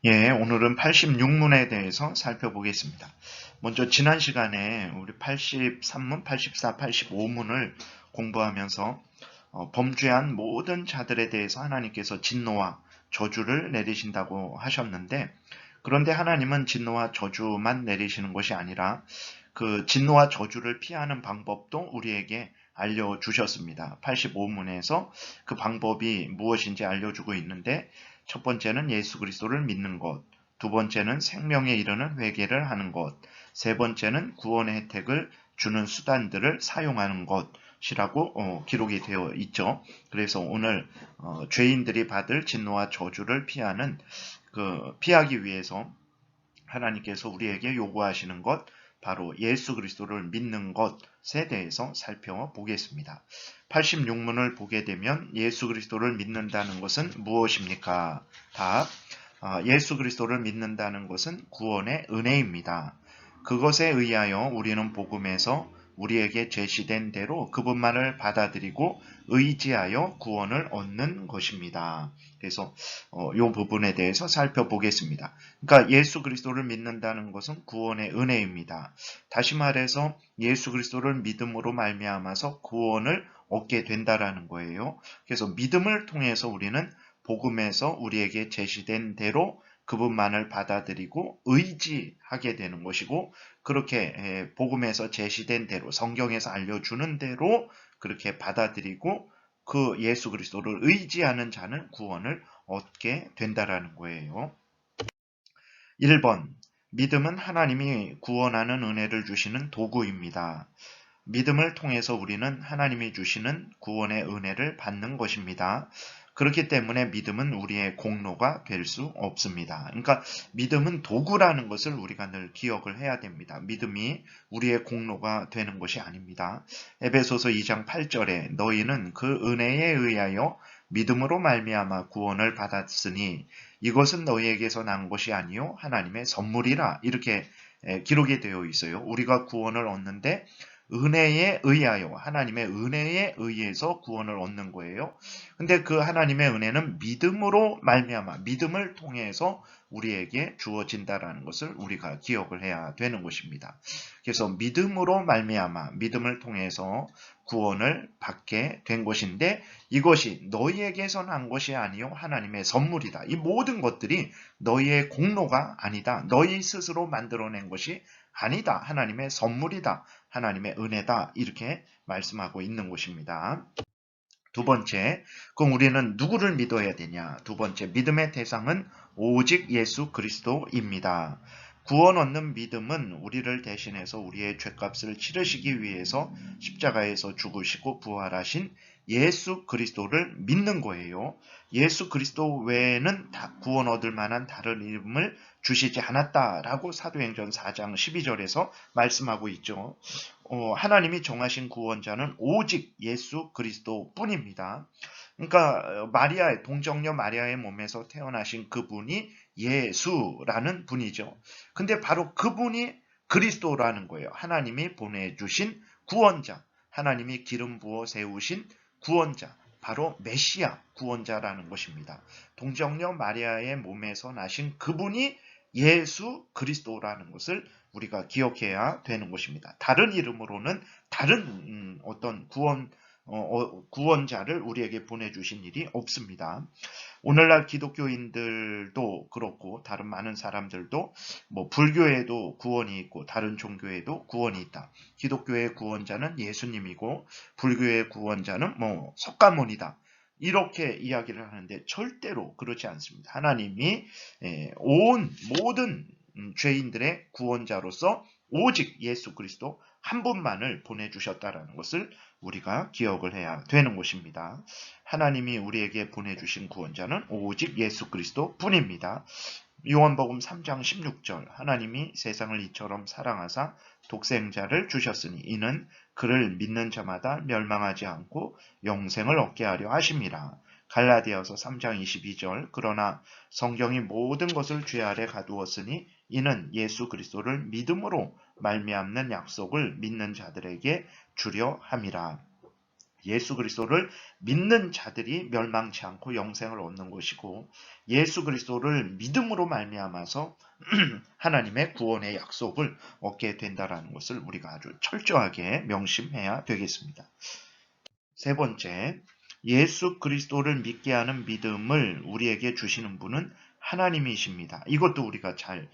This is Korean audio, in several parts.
예, 오늘은 86문에 대해서 살펴보겠습니다. 먼저 지난 시간에 우리 83문, 84, 85문을 공부하면서 범죄한 모든 자들에 대해서 하나님께서 진노와 저주를 내리신다고 하셨는데, 그런데 하나님은 진노와 저주만 내리시는 것이 아니라 그 진노와 저주를 피하는 방법도 우리에게 알려주셨습니다. 85문에서 그 방법이 무엇인지 알려주고 있는데, 첫 번째는 예수 그리스도를 믿는 것, 두 번째는 생명에 이르는 회개를 하는 것, 세 번째는 구원의 혜택을 주는 수단들을 사용하는 것이라고 기록이 되어 있죠. 그래서 오늘 죄인들이 받을 진노와 저주를 피하기 위해서 하나님께서 우리에게 요구하시는 것, 바로 예수 그리스도를 믿는 것에 대해서 살펴보겠습니다. 86문을 보게 되면 예수 그리스도를 믿는다는 것은 무엇입니까? 답. 예수 그리스도를 믿는다는 것은 구원의 은혜입니다. 그것에 의하여 우리는 복음에서 우리에게 제시된 대로 그분만을 받아들이고 의지하여 구원을 얻는 것입니다. 그래서 이 부분에 대해서 살펴보겠습니다. 그러니까 예수 그리스도를 믿는다는 것은 구원의 은혜입니다. 다시 말해서 예수 그리스도를 믿음으로 말미암아서 구원을 얻게 된다라는 거예요. 그래서 믿음을 통해서 우리는 복음에서 우리에게 제시된 대로 그분만을 받아들이고 의지하게 되는 것이고, 그렇게 복음에서 제시된 대로, 성경에서 알려주는 대로 그렇게 받아들이고 그 예수 그리스도를 의지하는 자는 구원을 얻게 된다라는 거예요. 1번, 믿음은 하나님이 구원하는 은혜를 주시는 도구입니다. 믿음을 통해서 우리는 하나님이 주시는 구원의 은혜를 받는 것입니다. 그렇기 때문에 믿음은 우리의 공로가 될 수 없습니다. 그러니까 믿음은 도구라는 것을 우리가 늘 기억을 해야 됩니다. 믿음이 우리의 공로가 되는 것이 아닙니다. 에베소서 2장 8절에 너희는 그 은혜에 의하여 믿음으로 말미암아 구원을 받았으니 이것은 너희에게서 난 것이 아니요 하나님의 선물이라, 이렇게 기록이 되어 있어요. 우리가 구원을 얻는데 은혜에 의하여, 하나님의 은혜에 의해서 구원을 얻는 거예요. 근데 그 하나님의 은혜는 믿음으로 말미암아, 믿음을 통해서 우리에게 주어진다라는 것을 우리가 기억을 해야 되는 것입니다. 그래서 믿음으로 말미암아, 믿음을 통해서 구원을 받게 된 것인데, 이것이 너희에게서 난 것이 아니요 하나님의 선물이다. 이 모든 것들이 너희의 공로가 아니다. 너희 스스로 만들어낸 것이 아니다. 하나님의 선물이다. 하나님의 은혜다. 이렇게 말씀하고 있는 것입니다. 두 번째, 그럼 우리는 누구를 믿어야 되냐? 두 번째, 믿음의 대상은 오직 예수 그리스도입니다. 구원 얻는 믿음은 우리를 대신해서 우리의 죄값을 치르시기 위해서 십자가에서 죽으시고 부활하신 예수 그리스도를 믿는 거예요. 예수 그리스도 외에는 구원 얻을 만한 다른 이름을 주시지 않았다라고 사도행전 4장 12절에서 말씀하고 있죠. 하나님이 정하신 구원자는 오직 예수 그리스도 뿐입니다. 그러니까 동정녀 마리아의 몸에서 태어나신 그분이 예수라는 분이죠. 근데 바로 그분이 그리스도라는 거예요. 하나님이 보내주신 구원자, 하나님이 기름 부어 세우신 구원자, 바로 메시아 구원자라는 것입니다. 동정녀 마리아의 몸에서 나신 그분이 예수 그리스도라는 것을 우리가 기억해야 되는 것입니다. 다른 이름으로는 다른 어떤 구원자를 우리에게 보내주신 일이 없습니다. 오늘날 기독교인들도 그렇고 다른 많은 사람들도 불교에도 구원이 있고 다른 종교에도 구원이 있다. 기독교의 구원자는 예수님이고 불교의 구원자는 석가모니다. 이렇게 이야기를 하는데 절대로 그렇지 않습니다. 하나님이 온 모든 죄인들의 구원자로서 오직 예수 그리스도 한 분만을 보내주셨다라는 것을 우리가 기억을 해야 되는 것입니다. 하나님이 우리에게 보내주신 구원자는 오직 예수 그리스도 뿐입니다. 요한복음 3장 16절, 하나님이 세상을 이처럼 사랑하사 독생자를 주셨으니 이는 그를 믿는 자마다 멸망하지 않고 영생을 얻게 하려 하심이라. 갈라디아서 3장 22절, 그러나 성경이 모든 것을 죄 아래 가두었으니 이는 예수 그리스도를 믿음으로 말미암는 약속을 믿는 자들에게 주려 함이라. 예수 그리스도를 믿는 자들이 멸망치 않고 영생을 얻는 것이고, 예수 그리스도를 믿음으로 말미암아서 하나님의 구원의 약속을 얻게 된다는 것을 우리가 아주 철저하게 명심해야 되겠습니다. 세 번째, 예수 그리스도를 믿게 하는 믿음을 우리에게 주시는 분은 하나님이십니다. 이것도 우리가 잘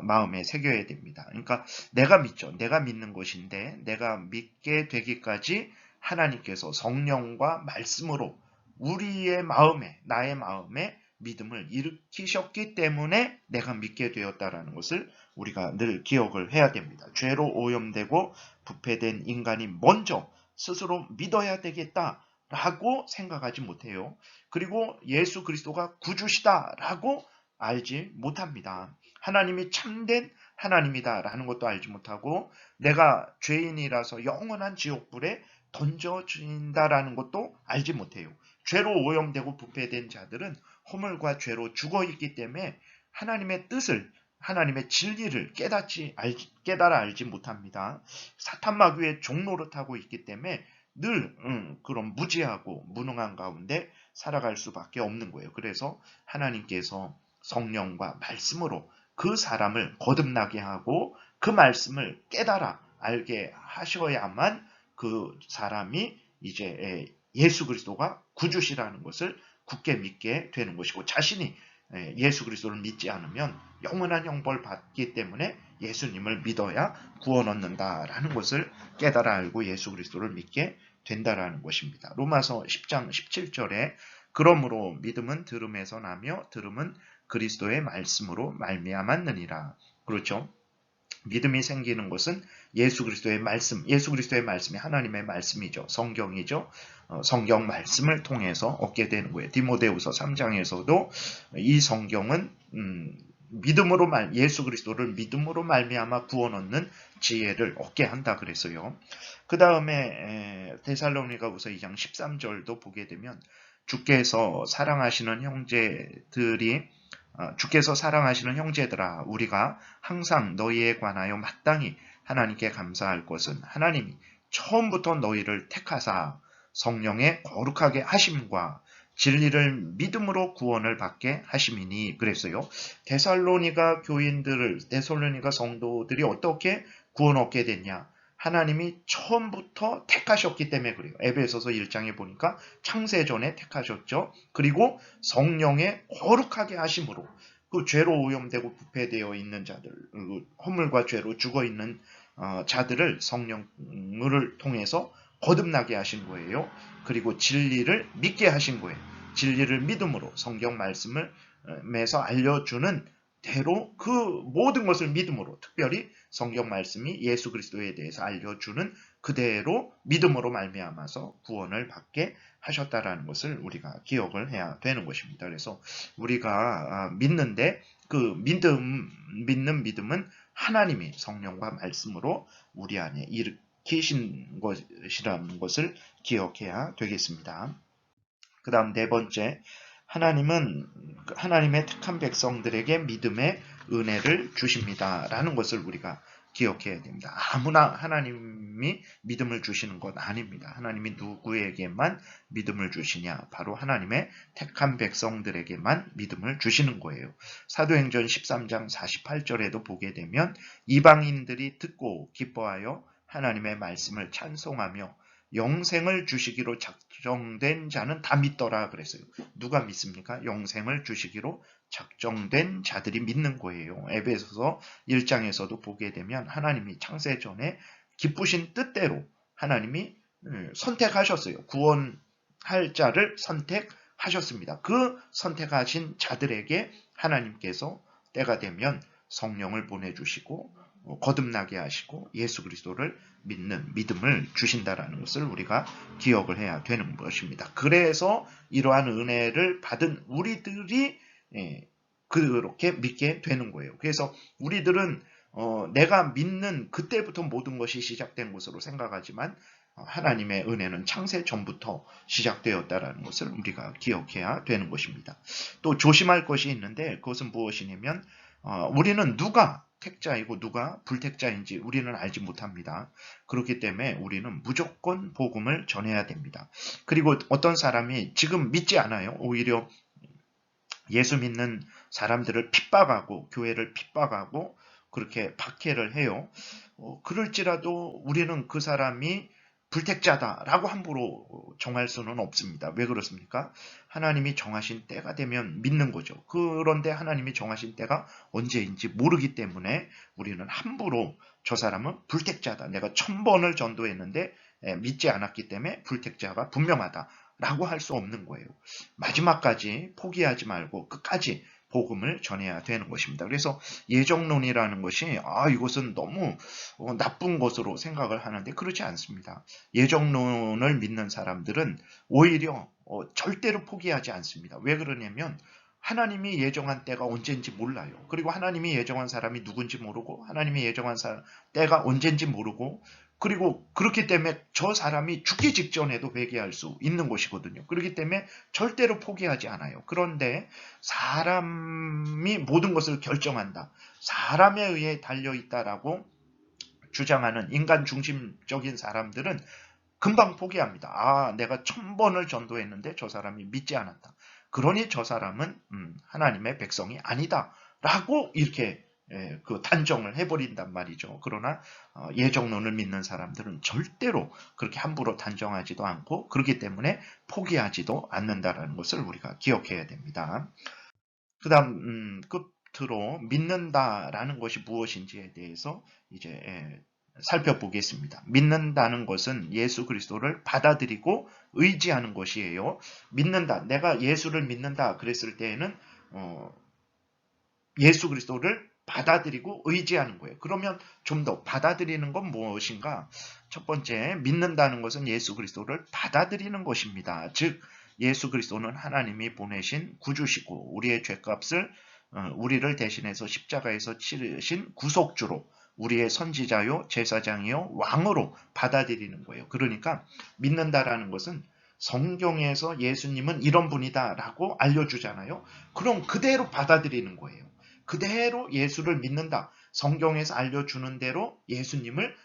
마음에 새겨야 됩니다. 그러니까 내가 믿죠. 내가 믿는 것인데, 내가 믿게 되기까지 하나님께서 성령과 말씀으로 우리의 마음에, 나의 마음에 믿음을 일으키셨기 때문에 내가 믿게 되었다라는 것을 우리가 늘 기억을 해야 됩니다. 죄로 오염되고 부패된 인간이 먼저 스스로 믿어야 되겠다라고 생각하지 못해요. 그리고 예수 그리스도가 구주시다라고 알지 못합니다. 하나님이 참된 하나님이다라는 것도 알지 못하고, 내가 죄인이라서 영원한 지옥불에 던져진다라는 것도 알지 못해요. 죄로 오염되고 부패된 자들은 허물과 죄로 죽어있기 때문에 하나님의 뜻을, 하나님의 진리를 깨달아 알지 못합니다. 사탄 마귀의 종노릇하고 있기 때문에 늘 그런 무지하고 무능한 가운데 살아갈 수밖에 없는 거예요. 그래서 하나님께서 성령과 말씀으로 그 사람을 거듭나게 하고 그 말씀을 깨달아 알게 하셔야만 그 사람이 이제 예수 그리스도가 구주시라는 것을 굳게 믿게 되는 것이고, 자신이 예수 그리스도를 믿지 않으면 영원한 형벌 받기 때문에 예수님을 믿어야 구원 얻는다라는 것을 깨달아 알고 예수 그리스도를 믿게 된다라는 것입니다. 로마서 10장 17절에 그러므로 믿음은 들음에서 나며 들음은 그리스도의 말씀으로 말미암았느니라. 그렇죠? 믿음이 생기는 것은 예수 그리스도의 말씀, 예수 그리스도의 말씀이 하나님의 말씀이죠. 성경이죠. 성경 말씀을 통해서 얻게 되는 거예요. 디모데후서 3장에서도 이 성경은 믿음으로 예수 그리스도를 믿음으로 말미암아 구원 얻는 지혜를 얻게 한다 그랬어요. 그 다음에 데살로니가후서 2장 13절도 보게 되면 주께서 사랑하시는 형제들아, 우리가 항상 너희에 관하여 마땅히 하나님께 감사할 것은 하나님이 처음부터 너희를 택하사 성령의 거룩하게 하심과 진리를 믿음으로 구원을 받게 하심이니 그랬어요. 데살로니가 성도들이 어떻게 구원 얻게 됐냐? 하나님이 처음부터 택하셨기 때문에 그래요. 에베소서 1장에 보니까 창세전에 택하셨죠. 그리고 성령의 거룩하게 하심으로 그 죄로 오염되고 부패되어 있는 자들, 허물과 죄로 죽어 있는 자들을 성령을 통해서 거듭나게 하신 거예요. 그리고 진리를 믿게 하신 거예요. 진리를 믿음으로 성경 말씀을 매서 알려주는 대로 그 모든 것을 믿음으로, 특별히 성경 말씀이 예수 그리스도에 대해서 알려주는 그대로 믿음으로 말미암아서 구원을 받게 하셨다라는 것을 우리가 기억을 해야 되는 것입니다. 그래서 우리가 믿는데 그 믿는 믿음은 하나님이 성령과 말씀으로 우리 안에 일으키신 것이라는 것을 기억해야 되겠습니다. 그 다음 네 번째, 하나님은 하나님의 택한 백성들에게 믿음의 은혜를 주십니다 라는 것을 우리가 기억해야 됩니다. 아무나 하나님이 믿음을 주시는 것 아닙니다. 하나님이 누구에게만 믿음을 주시냐? 바로 하나님의 택한 백성들에게만 믿음을 주시는 거예요. 사도행전 13장 48절에도 보게 되면 이방인들이 듣고 기뻐하여 하나님의 말씀을 찬송하며 영생을 주시기로 작정된 자는 다 믿더라 그랬어요. 누가 믿습니까? 영생을 주시기로 작정된 자들이 믿는 거예요. 에베소서 1장에서도 보게 되면 하나님이 창세전에 기쁘신 뜻대로 하나님이 선택하셨어요. 구원할 자를 선택하셨습니다. 그 선택하신 자들에게 하나님께서 때가 되면 성령을 보내주시고 거듭나게 하시고 예수 그리스도를 믿는 믿음을 주신다라는 것을 우리가 기억을 해야 되는 것입니다. 그래서 이러한 은혜를 받은 우리들이 그렇게 믿게 되는 거예요. 그래서 우리들은 내가 믿는 그때부터 모든 것이 시작된 것으로 생각하지만 하나님의 은혜는 창세 전부터 시작되었다라는 것을 우리가 기억해야 되는 것입니다. 또 조심할 것이 있는데 그것은 무엇이냐면 우리는 누가 택자이고 누가 불택자인지 우리는 알지 못합니다. 그렇기 때문에 우리는 무조건 복음을 전해야 됩니다. 그리고 어떤 사람이 지금 믿지 않아요. 오히려 예수 믿는 사람들을 핍박하고 교회를 핍박하고 그렇게 박해를 해요. 그럴지라도 우리는 그 사람이 불택자다라고 함부로 정할 수는 없습니다. 왜 그렇습니까? 하나님이 정하신 때가 되면 믿는 거죠. 그런데 하나님이 정하신 때가 언제인지 모르기 때문에 우리는 함부로 저 사람은 불택자다. 내가 1000번을 전도했는데 믿지 않았기 때문에 불택자가 분명하다. 라고 할 수 없는 거예요. 마지막까지 포기하지 말고 끝까지 복음을 전해야 되는 것입니다. 그래서 예정론이라는 것이 이것은 너무 나쁜 것으로 생각을 하는데 그렇지 않습니다. 예정론을 믿는 사람들은 오히려 절대로 포기하지 않습니다. 왜 그러냐면 하나님이 예정한 때가 언제인지 몰라요. 그리고 하나님이 예정한 사람이 누군지 모르고 하나님이 예정한 때가 언제인지 모르고 그리고 그렇기 때문에 저 사람이 죽기 직전에도 회개할 수 있는 것이거든요. 그렇기 때문에 절대로 포기하지 않아요. 그런데 사람이 모든 것을 결정한다. 사람에 의해 달려있다라고 주장하는 인간 중심적인 사람들은 금방 포기합니다. 내가 1000번을 전도했는데 저 사람이 믿지 않았다. 그러니 저 사람은 하나님의 백성이 아니다. 라고 이렇게 그 단정을 해버린단 말이죠. 그러나 예정론을 믿는 사람들은 절대로 그렇게 함부로 단정하지도 않고 그렇기 때문에 포기하지도 않는다는 것을 우리가 기억해야 됩니다. 그 다음 끝으로 믿는다라는 것이 무엇인지에 대해서 이제 살펴보겠습니다. 믿는다는 것은 예수 그리스도를 받아들이고 의지하는 것이에요. 믿는다. 내가 예수를 믿는다 그랬을 때에는 예수 그리스도를 받아들이고 의지하는 거예요. 그러면 좀 더 받아들이는 건 무엇인가? 첫 번째, 믿는다는 것은 예수 그리스도를 받아들이는 것입니다. 즉, 예수 그리스도는 하나님이 보내신 구주시고 우리의 죄값을 우리를 대신해서 십자가에서 치르신 구속주로 우리의 선지자요, 제사장이요, 왕으로 받아들이는 거예요. 그러니까 믿는다라는 것은 성경에서 예수님은 이런 분이다라고 알려주잖아요. 그럼 그대로 받아들이는 거예요. 그대로 예수를 믿는다. 성경에서 알려주는 대로 예수님을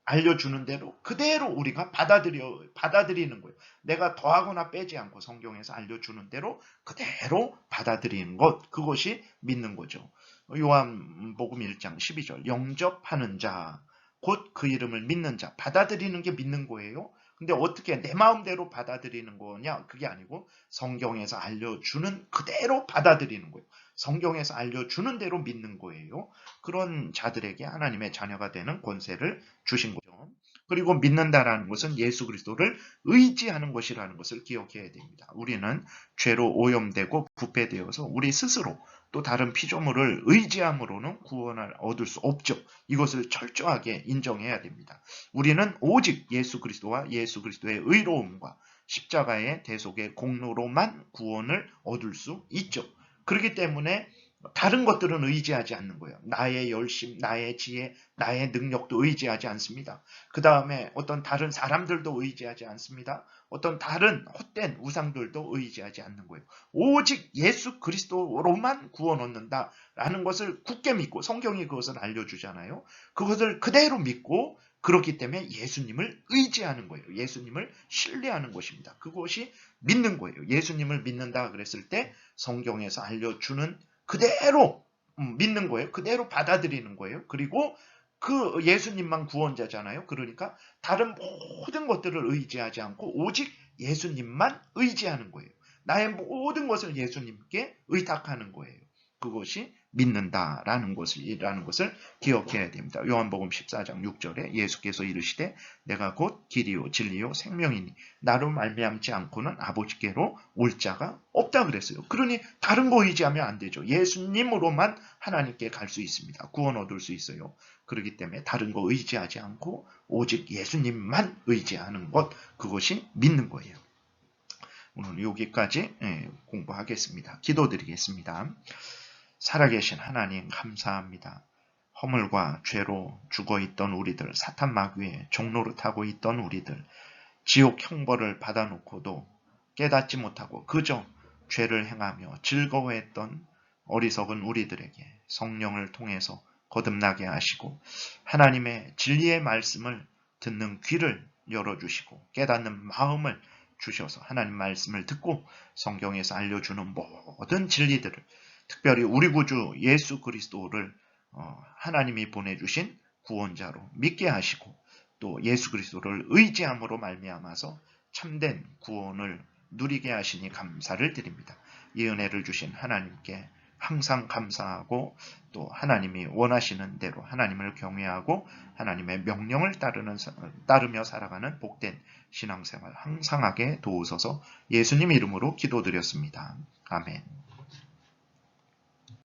알려주는 대로 그대로 우리가 받아들이는 거예요. 내가 더하거나 빼지 않고 성경에서 알려주는 대로 그대로 받아들이는 것, 그것이 믿는 거죠. 요한복음 1장 12절 영접하는 자, 곧 그 이름을 믿는 자, 받아들이는 게 믿는 거예요. 근데 어떻게 내 마음대로 받아들이는 거냐? 그게 아니고 성경에서 알려주는 그대로 받아들이는 거예요. 성경에서 알려주는 대로 믿는 거예요. 그런 자들에게 하나님의 자녀가 되는 권세를 주신 거죠. 그리고 믿는다라는 것은 예수 그리스도를 의지하는 것이라는 것을 기억해야 됩니다. 우리는 죄로 오염되고 부패되어서 우리 스스로 또 다른 피조물을 의지함으로는 구원을 얻을 수 없죠. 이것을 철저하게 인정해야 됩니다. 우리는 오직 예수 그리스도와 예수 그리스도의 의로움과 십자가의 대속의 공로로만 구원을 얻을 수 있죠. 그렇기 때문에 다른 것들은 의지하지 않는 거예요. 나의 열심, 나의 지혜, 나의 능력도 의지하지 않습니다. 그 다음에 어떤 다른 사람들도 의지하지 않습니다. 어떤 다른 헛된 우상들도 의지하지 않는 거예요. 오직 예수 그리스도로만 구원 얻는다라는 것을 굳게 믿고 성경이 그것을 알려주잖아요. 그것을 그대로 믿고 그렇기 때문에 예수님을 의지하는 거예요. 예수님을 신뢰하는 것입니다. 그것이 믿는 거예요. 예수님을 믿는다 그랬을 때 성경에서 알려주는 그대로 믿는 거예요. 그대로 받아들이는 거예요. 그리고 그 예수님만 구원자잖아요. 그러니까 다른 모든 것들을 의지하지 않고 오직 예수님만 의지하는 거예요. 나의 모든 것을 예수님께 의탁하는 거예요. 그것이 믿는다라는 것을 기억해야 됩니다. 요한복음 14장 6절에 예수께서 이르시되 내가 곧 길이요 진리요 생명이니 나로 말미암지 않고는 아버지께로 올 자가 없다 그랬어요. 그러니 다른 거 의지하면 안 되죠. 예수님으로만 하나님께 갈 수 있습니다. 구원 얻을 수 있어요. 그렇기 때문에 다른 거 의지하지 않고 오직 예수님만 의지하는 것, 그것이 믿는 거예요. 오늘 여기까지 공부하겠습니다. 기도드리겠습니다. 살아계신 하나님 감사합니다. 허물과 죄로 죽어있던 우리들, 사탄 마귀의 종노릇하고 있던 우리들, 지옥 형벌을 받아놓고도 깨닫지 못하고 그저 죄를 행하며 즐거워했던 어리석은 우리들에게 성령을 통해서 거듭나게 하시고 하나님의 진리의 말씀을 듣는 귀를 열어주시고 깨닫는 마음을 주셔서 하나님 말씀을 듣고 성경에서 알려주는 모든 진리들을 특별히 우리 구주 예수 그리스도를 하나님이 보내주신 구원자로 믿게 하시고 또 예수 그리스도를 의지함으로 말미암아서 참된 구원을 누리게 하시니 감사를 드립니다. 이 은혜를 주신 하나님께 항상 감사하고 또 하나님이 원하시는 대로 하나님을 경외하고 하나님의 명령을 따르며 살아가는 복된 신앙생활 항상 하게 도우소서. 예수님 이름으로 기도드렸습니다. 아멘.